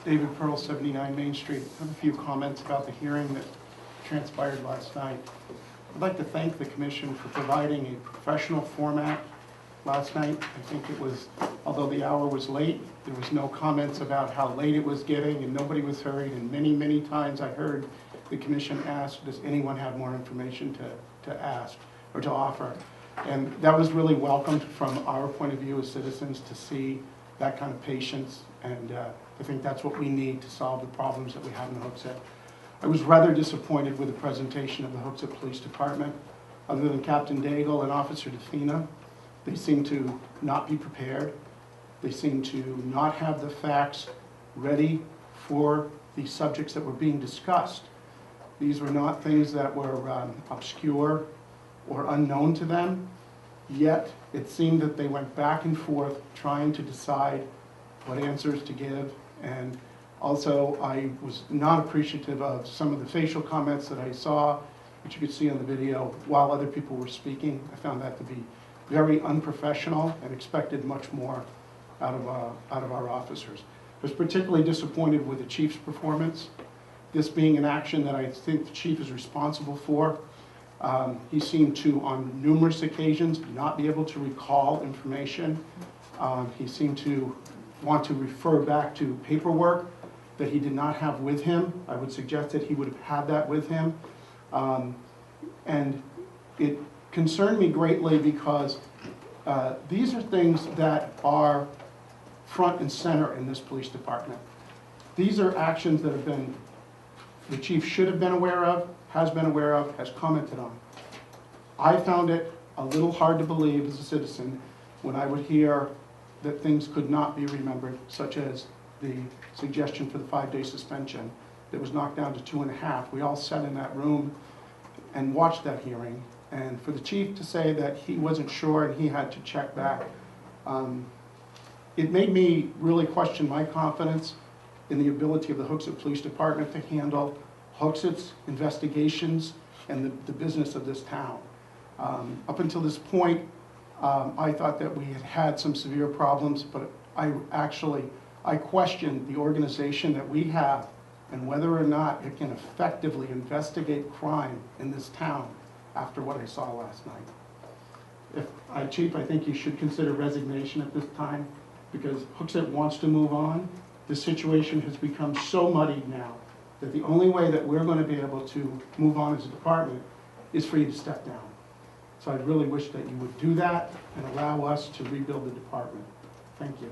David Pearl, 79 Main Street. I have a few comments about the hearing that transpired last night. I'd like to thank the Commission for providing a professional format last night. I think it was, although the hour was late, there was no comments about how late it was getting and nobody was hurried. And many, many times I heard the Commission ask, does anyone have more information to ask or to offer? And that was really welcomed from our point of view as citizens to see that kind of patience. And I think that's what we need to solve the problems that we have in Hooksett. I was rather disappointed with the presentation of the Hooksett Police Department. Other than Captain Daigle and Officer DeFina, they seem to not be prepared. They seem to not have the facts ready for the subjects that were being discussed. These were not things that were obscure or unknown to them, yet it seemed that they went back and forth trying to decide what answers to give. And also, I was not appreciative of some of the facial comments that I saw, which you could see on the video, while other people were speaking. I found that to be very unprofessional and expected much more out of our officers. I was particularly disappointed with the Chief's performance. This being an action that I think the Chief is responsible for. He seemed to, on numerous occasions, not be able to recall information. He seemed to want to refer back to paperwork that he did not have with him. I would suggest that he would have had that with him. And it concerned me greatly because these are things that are front and center in this police department. These are actions that have been, the Chief should have been aware of, has been aware of, has commented on. I found it a little hard to believe as a citizen when I would hear that things could not be remembered, such as the suggestion for the 5-day suspension that was knocked down to 2.5. We all sat in that room and watched that hearing. And for the Chief to say that he wasn't sure and he had to check back, it made me really question my confidence in the ability of the Hooksett Police Department to handle Hooksett's investigations and the business of this town. Up until this point, I thought that we had had some severe problems, but I questioned the organization that we have and whether or not it can effectively investigate crime in this town after what I saw last night. Chief, I think you should consider resignation at this time because Hooksett wants to move on. The situation has become so muddied now that the only way that we're going to be able to move on as a department is for you to step down. So I really wish that you would do that and allow us to rebuild the department. Thank you.